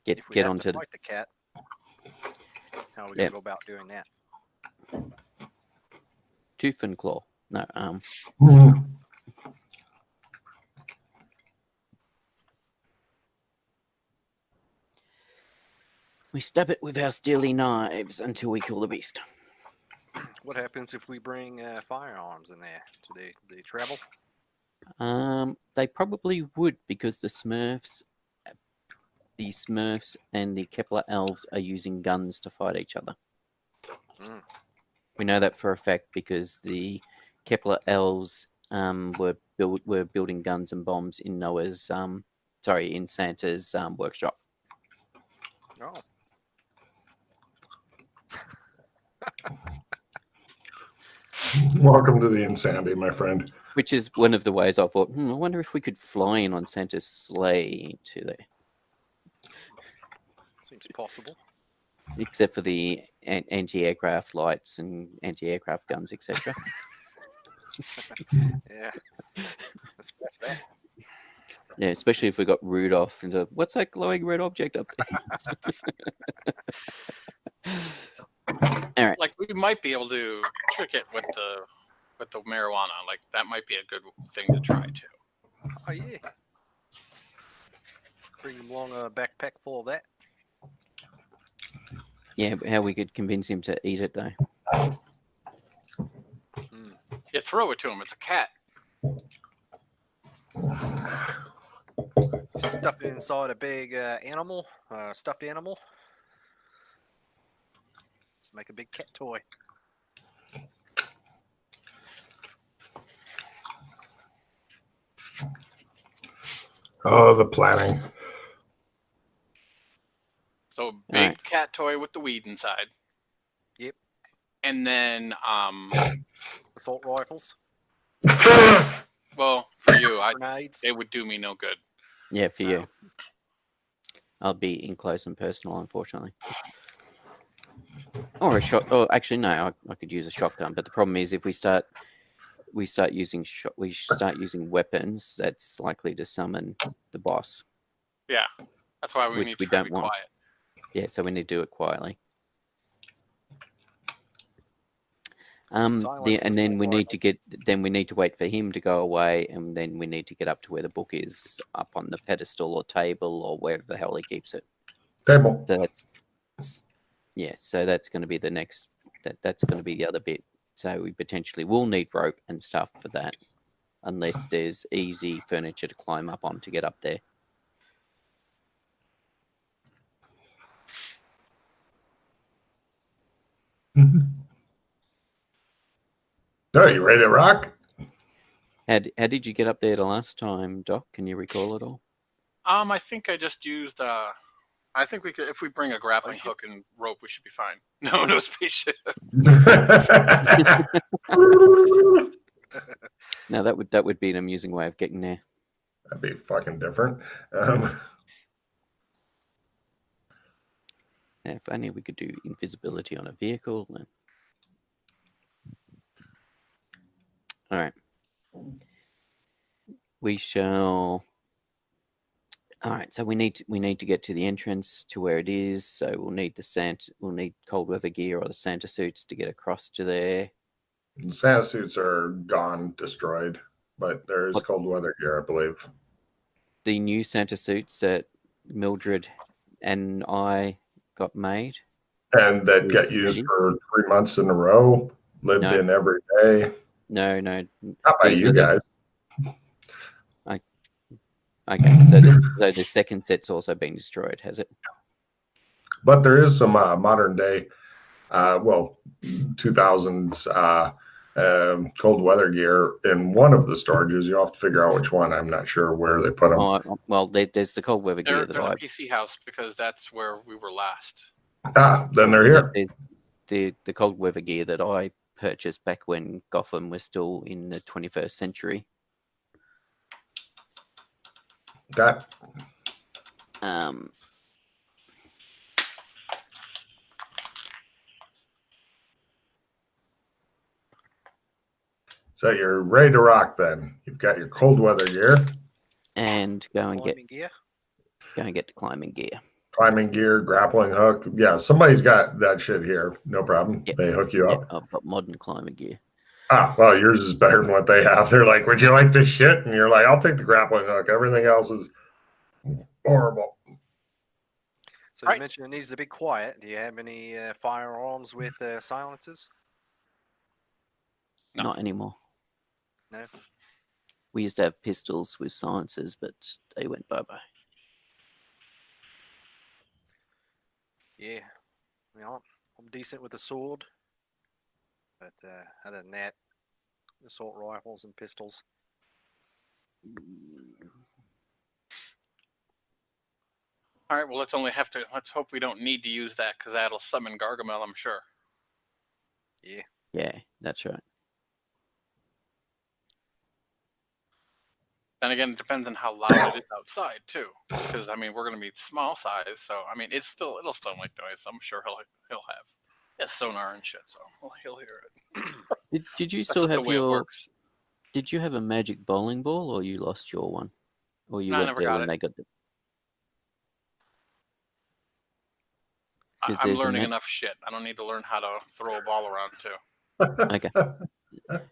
Speaker 1: Get onto
Speaker 3: fight the cat. How are we going to go about doing that?
Speaker 1: Tooth and claw. No. We stab it with our steely knives until we kill the beast.
Speaker 3: What happens if we bring firearms in there? Do they travel?
Speaker 1: They probably would because the Smurfs and the Kepler elves are using guns to fight each other.
Speaker 3: Mm.
Speaker 1: We know that for a fact because the Kepler elves were building guns and bombs in in Santa's workshop.
Speaker 3: Oh.
Speaker 4: Welcome to the insanity, my friend.
Speaker 1: Which is one of the ways I thought, I wonder if we could fly in on Santa's sleigh to there.
Speaker 3: Seems possible.
Speaker 1: Except for the anti-aircraft lights and anti-aircraft guns, etc.
Speaker 3: Yeah. Let's scratch that.
Speaker 1: Yeah, especially if we got Rudolph and what's that glowing red object up there? All right.
Speaker 2: Like we might be able to trick it with the marijuana. Like that might be a good thing to try too.
Speaker 3: Oh yeah. Bring him along a backpack full of that.
Speaker 1: Yeah, but how we could convince him to eat it though.
Speaker 2: You throw it to him. It's a cat.
Speaker 3: Stuff it inside a big stuffed animal. Let's make a big cat toy.
Speaker 4: Oh, the planning.
Speaker 2: So big cat toy with the weed inside.
Speaker 3: Yep.
Speaker 2: And then
Speaker 3: assault rifles.
Speaker 2: Well, for you,
Speaker 3: Grenades.
Speaker 2: it would do me no good.
Speaker 1: Yeah, for you. I'll be in close and personal, unfortunately. Or a shot. Oh, actually, no. I could use a shotgun, but the problem is if we start using weapons, that's likely to summon the boss.
Speaker 2: Yeah, that's why we need to
Speaker 1: don't
Speaker 2: be
Speaker 1: want.
Speaker 2: quiet.
Speaker 1: Yeah, so we need to do it quietly. And then we need to wait for him to go away, and then we need to get up to where the book is, up on the pedestal or table or wherever the hell he keeps it.
Speaker 4: Table.
Speaker 1: So that's going to be the next. That's going to be the other bit. So we potentially will need rope and stuff for that, unless there's easy furniture to climb up on to get up there.
Speaker 4: So, you ready to rock?
Speaker 1: How did you get up there the last time, Doc? Can you recall it all?
Speaker 2: I think I just used. I think we could, if we bring a grappling hook and rope, we should be fine. No spaceship.
Speaker 1: No, that would be an amusing way of getting there.
Speaker 4: That'd be fucking different.
Speaker 1: If only we could do invisibility on a vehicle. Then. All right. We shall. All right. So we need to get to the entrance to where it is. So we'll need cold weather gear or the Santa suits to get across to there.
Speaker 4: The Santa suits are gone, destroyed, but there is cold weather gear, I believe.
Speaker 1: The new Santa suits that Mildred and I got made.
Speaker 4: And that get used for 3 months in a row, lived in every day.
Speaker 1: No.
Speaker 4: Not by you guys.
Speaker 1: Okay, so the second set's also been destroyed, has it?
Speaker 4: But there is some modern day, 2000s cold weather gear in one of the storages. You'll have to figure out which one. I'm not sure where they put them.
Speaker 1: Oh, well, there's the cold weather gear that
Speaker 2: they're the PC house because that's where we were last.
Speaker 4: Then they're here.
Speaker 1: The cold weather gear that I purchased back when Gotham was still in the 21st century.
Speaker 4: Okay. So you're ready to rock then. You've got your cold weather gear.
Speaker 1: And go and get the climbing gear.
Speaker 4: Climbing gear, grappling hook. Yeah, somebody's got that shit here. No problem. Yep. They hook you up.
Speaker 1: I've got modern climbing gear.
Speaker 4: Well, yours is better than what they have. They're like, would you like this shit? And you're like, I'll take the grappling hook. Everything else is horrible.
Speaker 3: So you mentioned it needs to be quiet. Do you have any firearms with silencers?
Speaker 1: No. Not anymore.
Speaker 3: No.
Speaker 1: We used to have pistols with silencers, but they went bye-bye.
Speaker 3: Yeah. Well, I'm decent with a sword. But other than that, assault rifles and pistols.
Speaker 2: All right, well, let's hope we don't need to use that because that'll summon Gargamel, I'm sure.
Speaker 3: Yeah.
Speaker 1: Yeah, that's right.
Speaker 2: Then again, it depends on how loud it is outside too, because I mean we're going to be small size, so I mean it'll still make noise. I'm sure he'll have sonar and shit, so he'll hear
Speaker 1: it. Did you still have your? Did you have a magic bowling ball, or you lost your one, or you went there when they got the?
Speaker 2: I'm learning enough shit. I don't need to learn how to throw a ball around too.
Speaker 1: Okay.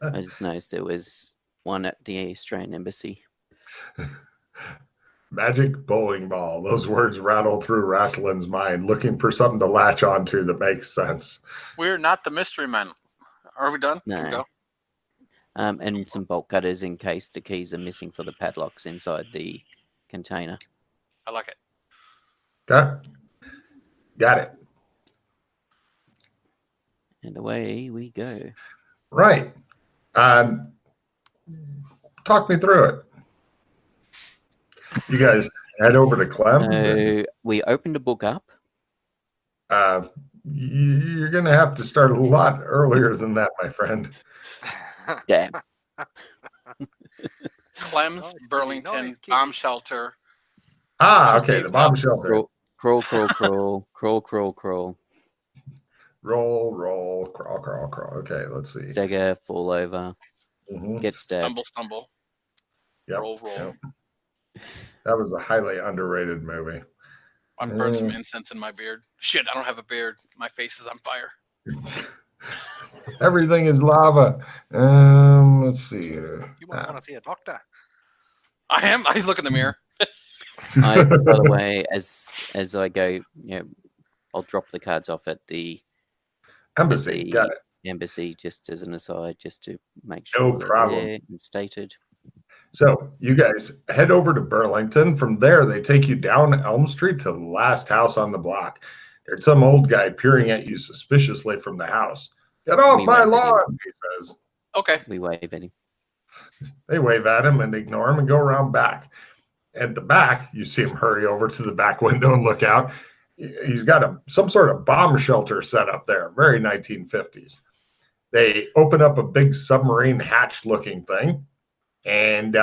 Speaker 1: I just noticed there was one at the Australian Embassy.
Speaker 4: Magic bowling ball. Those words rattle through Raslin's mind, looking for something to latch onto that makes sense.
Speaker 2: We're not the mystery men. Are we done?
Speaker 1: No.
Speaker 2: Can we go?
Speaker 1: And some bolt cutters in case the keys are missing for the padlocks inside the container.
Speaker 2: I like it.
Speaker 4: Okay. Got it.
Speaker 1: And away we go.
Speaker 4: Right. Talk me through it. You guys head over to Clem's.
Speaker 1: So we opened a book up.
Speaker 4: You're going to have to start a lot earlier than that, my friend.
Speaker 1: Damn.
Speaker 2: Clem's, Burlington, bomb shelter.
Speaker 4: Okay, the bomb shelter.
Speaker 1: Crawl. Crawl.
Speaker 4: Roll, crawl. Okay, let's see.
Speaker 1: Stagger, fall over, get stabbed.
Speaker 2: Stumble.
Speaker 4: Yep.
Speaker 2: Roll.
Speaker 4: Yep. That was a highly underrated movie.
Speaker 2: I burned some incense in my beard. Shit, I don't have a beard. My face is on fire.
Speaker 4: Everything is lava. Let's see.
Speaker 3: You might want to see a doctor.
Speaker 2: I am. I look in the mirror.
Speaker 1: By the way, as I go, I'll drop the cards off at the
Speaker 4: embassy. Got it.
Speaker 1: Embassy, just as an aside, just to make sure.
Speaker 4: No problem.
Speaker 1: And stated.
Speaker 4: So you guys head over to Burlington. From there, they take you down Elm Street to the last house on the block. There's some old guy peering at you suspiciously from the house. Get off my lawn, he says.
Speaker 2: Okay.
Speaker 1: We wave at him.
Speaker 4: They wave at him and ignore him and go around back. At the back, you see him hurry over to the back window and look out. He's got some sort of bomb shelter set up there, very 1950s. They open up a big submarine hatch-looking thing. And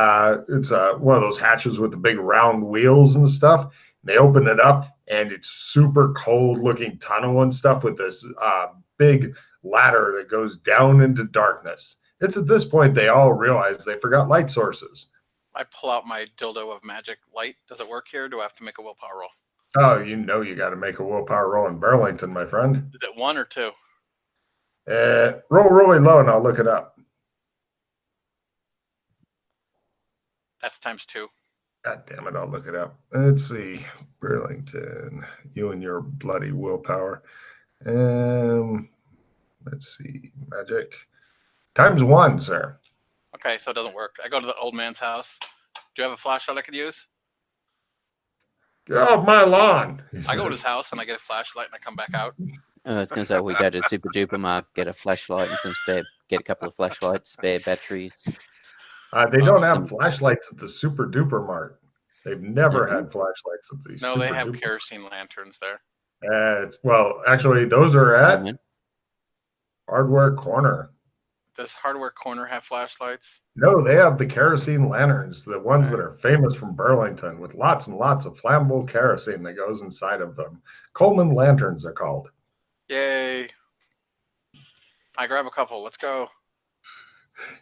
Speaker 4: it's one of those hatches with the big round wheels and stuff. And they open it up, and it's super cold-looking tunnel and stuff with this big ladder that goes down into darkness. It's at this point they all realize they forgot light sources.
Speaker 2: I pull out my dildo of magic light. Does it work here? Or do I have to make a willpower roll?
Speaker 4: Oh, you got to make a willpower roll in Burlington, my friend.
Speaker 2: Is it 1 or 2?
Speaker 4: Roll really low, and I'll look it up.
Speaker 2: That's times 2.
Speaker 4: God damn it, I'll look it up. Let's see. Burlington, you and your bloody willpower. Let's see. Magic. ×1, sir.
Speaker 2: Okay, so it doesn't work. I go to the old man's house. Do you have a flashlight I could use?
Speaker 4: Get off my lawn.
Speaker 2: I go to his house and I get a flashlight and I come back out.
Speaker 1: I was going to say, we go to the Super Duper Mart, get a flashlight and some spare, get a couple of flashlights, spare batteries.
Speaker 4: They don't have flashlights at the Super Duper Mart. They've never had flashlights at the
Speaker 2: No,
Speaker 4: Super
Speaker 2: they have
Speaker 4: Duper.
Speaker 2: kerosene lanterns there.
Speaker 4: Well, actually, those are at Hardware Corner.
Speaker 2: Does Hardware Corner have flashlights?
Speaker 4: No, they have the kerosene lanterns, the ones that are famous from Burlington, with lots and lots of flammable kerosene that goes inside of them. Coleman lanterns are called.
Speaker 2: Yay. I grab a couple. Let's go.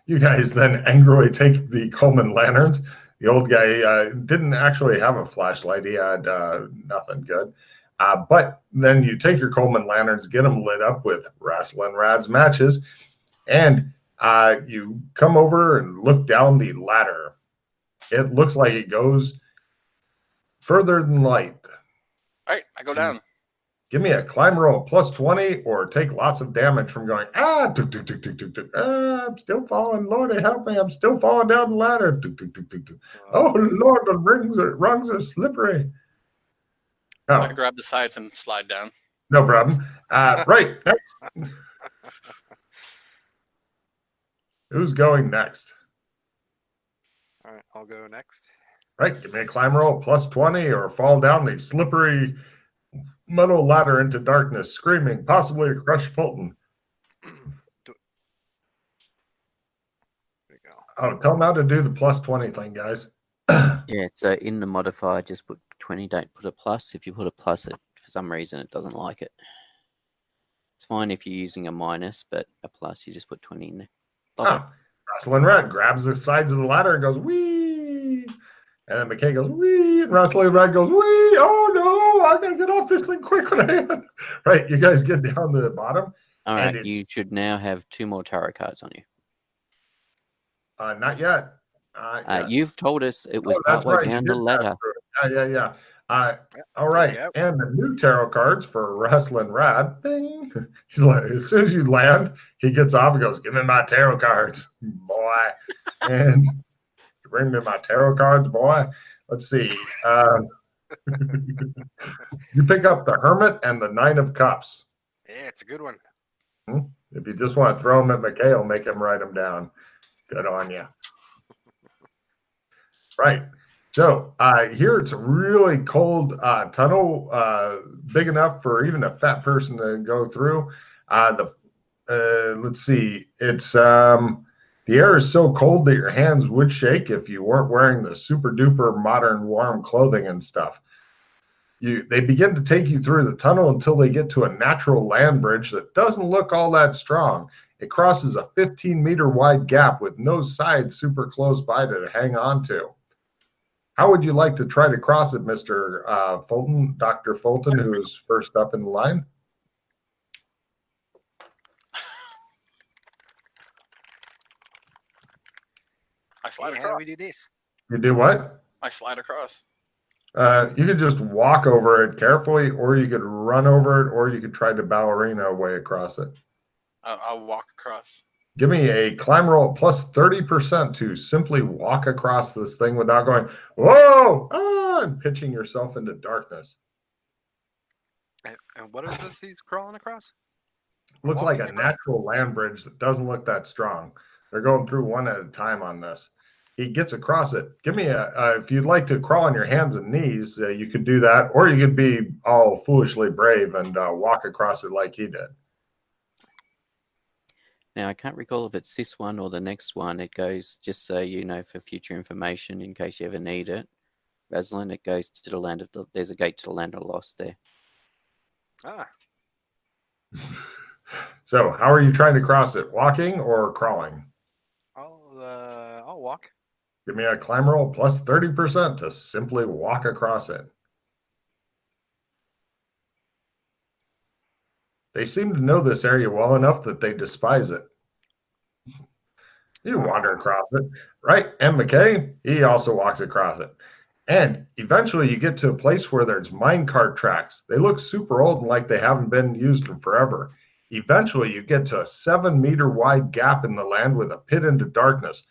Speaker 4: You guys then angrily take the Coleman lanterns. The old guy didn't actually have a flashlight. He had nothing good. But then you take your Coleman lanterns, get them lit up with Wrestling Rad's matches, and you come over and look down the ladder. It looks like it goes further than light.
Speaker 2: All right, I go down.
Speaker 4: Give me a climb roll +20 or take lots of damage from going, I'm still falling. Lordy, help me. I'm still falling down the ladder. Oh, Lord, the rungs are slippery. Oh.
Speaker 2: I grab the sides and slide down.
Speaker 4: No problem. Right. Next. Who's going next?
Speaker 3: All right, I'll go next.
Speaker 4: Right. Give me a climb roll +20 or fall down the slippery metal ladder into darkness, screaming, possibly to crush Fulton.
Speaker 3: There you go.
Speaker 4: Oh, tell them how to do the +20 thing, guys.
Speaker 1: Yeah, so in the modifier, just put 20, don't put a plus. If you put a plus, for some reason, it doesn't like it. It's fine if you're using a minus, but a plus, you just put 20 in there.
Speaker 4: Wrestling Red grabs the sides of the ladder and goes, wee! And then Mackay goes, wee! And Wrestling Red goes, wee! Oh, no! I gotta get off this thing quick when I can. Right, you guys get down to the bottom.
Speaker 1: All right, you should now have 2 more tarot cards on you.
Speaker 4: Not yet.
Speaker 1: You've told us it was partway down the ladder.
Speaker 4: Yeah. All right. Yep. And the new tarot cards for Wrestling Rad. Bing. He's like, as soon as you land, he gets off and goes, give me my tarot cards, boy. And bring me my tarot cards, boy. Let's see. You pick up the Hermit and the Nine of Cups.
Speaker 3: Yeah, it's a good one.
Speaker 4: If you just want to throw them at Mackay, I'll make him write them down. Good on you. Right. So here it's a really cold tunnel, big enough for even a fat person to go through. Let's see. It's the air is so cold that your hands would shake if you weren't wearing the super duper modern warm clothing and stuff. They begin to take you through the tunnel until they get to a natural land bridge that doesn't look all that strong. It crosses a 15-meter wide gap with no sides super close by to hang on to. How would you like to try to cross it, Mr. Fulton, Dr. Fulton, who is first up in the line?
Speaker 2: I slide across.
Speaker 3: How do we do this?
Speaker 4: You do what?
Speaker 2: I slide across.
Speaker 4: You could just walk over it carefully, or you could run over it, or you could try to ballerina away across it.
Speaker 2: I'll walk across.
Speaker 4: Give me a climb roll +30% to simply walk across this thing without going, whoa, and pitching yourself into darkness.
Speaker 3: And what is this he's crawling across?
Speaker 4: Looks like a natural land bridge that doesn't look that strong. They're going through one at a time on this. He gets across it. Give me if you'd like to crawl on your hands and knees, you could do that, or you could be all foolishly brave and walk across it like he did.
Speaker 1: Now, I can't recall if it's this one or the next one. It goes, just so you know, for future information, in case you ever need it. Rosalind, it goes to the land of there's a gate to the land of lost there.
Speaker 4: So, how are you trying to cross it? Walking or crawling?
Speaker 3: I'll walk.
Speaker 4: Give me a climb roll +30% to simply walk across it. They seem to know this area well enough that they despise it. You wander across it, right? And Mackay, he also walks across it. And eventually you get to a place where there's minecart tracks. They look super old and like they haven't been used in forever. Eventually you get to a 7-meter wide gap in the land with a pit into darkness.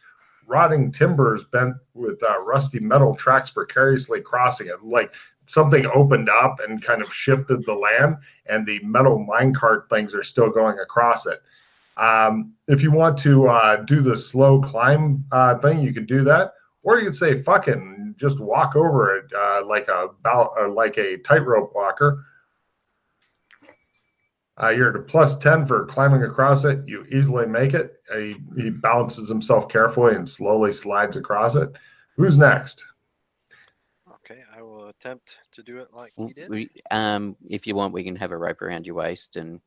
Speaker 4: Rotting timbers bent with rusty metal tracks precariously crossing it. Like something opened up and kind of shifted the land, and the metal minecart things are still going across it. If you want to do the slow climb thing, you can do that. Or you could say, fuck it, and just walk over it like a tightrope walker. You're at a +10 for climbing across it. You easily make it. He balances himself carefully and slowly slides across it. Who's next?
Speaker 3: Okay, I will attempt to do it like he did.
Speaker 1: If you want, we can have a rope around your waist, and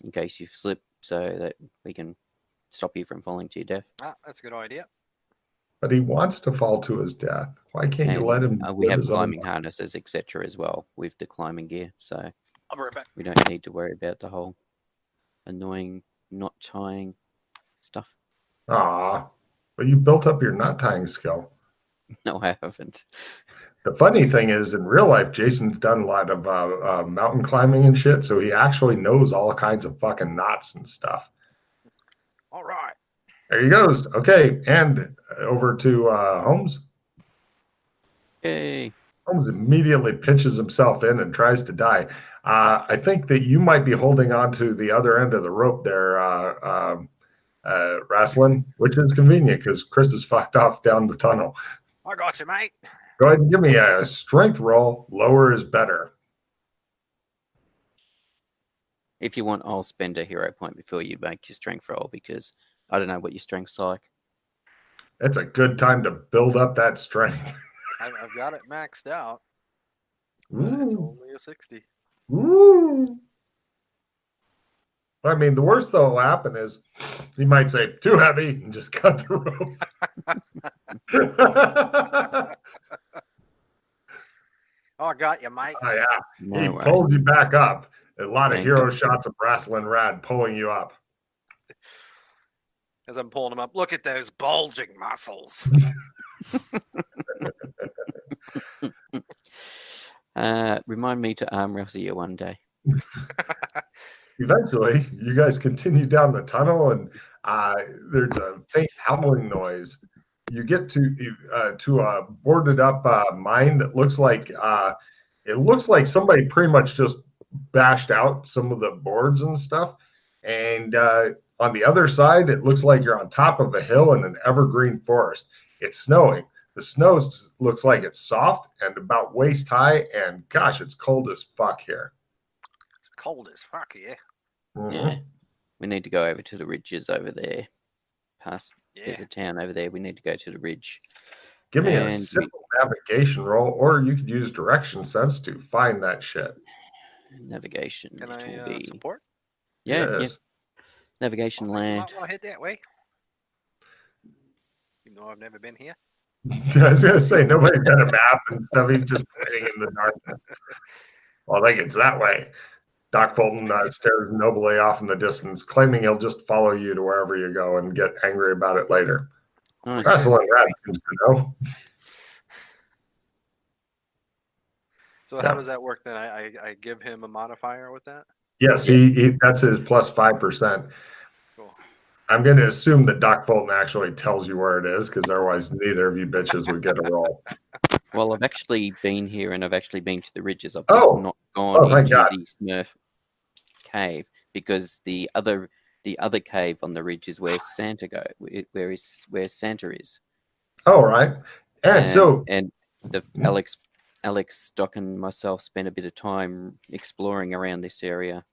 Speaker 1: in case you slip, so that we can stop you from falling to your death.
Speaker 3: That's a good idea.
Speaker 4: But he wants to fall to his death. Why can't you let him?
Speaker 1: We have climbing harnesses, etc., as well with the climbing gear, so
Speaker 2: I'll be right back.
Speaker 1: we don't need to worry about the whole annoying knot tying stuff.
Speaker 4: Ah, but you built up your knot tying skill.
Speaker 1: No, I haven't.
Speaker 4: The funny thing is, in real life, Jason's done a lot of mountain climbing and shit, so he actually knows all kinds of fucking knots and stuff.
Speaker 3: All right.
Speaker 4: There he goes. Okay, and over to Holmes.
Speaker 1: Yay.
Speaker 4: Holmes immediately pitches himself in and tries to die. I think that you might be holding on to the other end of the rope there, Wrestling, which is convenient because Chris is fucked off down the tunnel.
Speaker 3: I got you, mate.
Speaker 4: Go ahead and give me a strength roll. Lower is better.
Speaker 1: If you want, I'll spend a hero point before you make your strength roll, because I don't know what your strength's like.
Speaker 4: It's a good time to build up that strength.
Speaker 3: I've got it maxed out, but it's only a 60.
Speaker 4: Ooh. I mean, the worst that will happen is he might say, too heavy, and just cut the rope.
Speaker 3: Oh, I got you, mate.
Speaker 4: Oh, yeah.
Speaker 1: No
Speaker 4: He
Speaker 1: worries.
Speaker 4: pulls you back up. A lot of
Speaker 1: Thank
Speaker 4: hero
Speaker 1: you.
Speaker 4: shots of Wrestling Rad pulling you up.
Speaker 3: As I'm pulling him up, look at those bulging muscles.
Speaker 1: Remind me to arm wrestle you one day.
Speaker 4: Eventually, you guys continue down the tunnel, and there's a faint howling noise. You get to a boarded up mine that looks like somebody pretty much just bashed out some of the boards and stuff. And on the other side, it looks like you're on top of a hill in an evergreen forest. It's snowing. The snow looks like it's soft and about waist high, and gosh, it's cold as fuck here.
Speaker 3: It's cold as fuck here.
Speaker 4: Mm-hmm.
Speaker 1: Yeah. We need to go over to the ridges over there. There's
Speaker 3: Yeah.
Speaker 1: a town over there. We need to go to the ridge.
Speaker 4: Give me a
Speaker 1: And
Speaker 4: simple navigation roll, or you could use direction sense to find that shit.
Speaker 1: Navigation.
Speaker 3: Can
Speaker 1: it will
Speaker 3: I
Speaker 1: be...
Speaker 3: support?
Speaker 1: Yeah,
Speaker 4: Yes.
Speaker 1: Navigation
Speaker 3: You
Speaker 1: land.
Speaker 3: might want to head that way. You know, I've never been here.
Speaker 4: I was gonna say nobody's got a map and stuff. He's just pointing in the darkness. Well, I think it's that way. Doc Fulton stares nobly off in the distance, claiming he'll just follow you to wherever you go and get angry about it later.
Speaker 1: Nice.
Speaker 4: Wrestling Rat seems to know.
Speaker 3: So how does that work then? I give him a modifier with that?
Speaker 4: Yes, he that's his plus 5%.
Speaker 3: Cool.
Speaker 4: I'm going to assume that Doc Fulton actually tells you where it is, because otherwise neither of you bitches would get a roll.
Speaker 1: Well, I've actually been here, and I've actually been to the ridges. I've just not
Speaker 4: Oh,
Speaker 1: gone
Speaker 4: thank
Speaker 1: into
Speaker 4: God.
Speaker 1: the Smurf cave, because the other cave on the ridge is where Santa where Santa is.
Speaker 4: Oh, right. And
Speaker 1: Alex, Doc, and myself spent a bit of time exploring around this area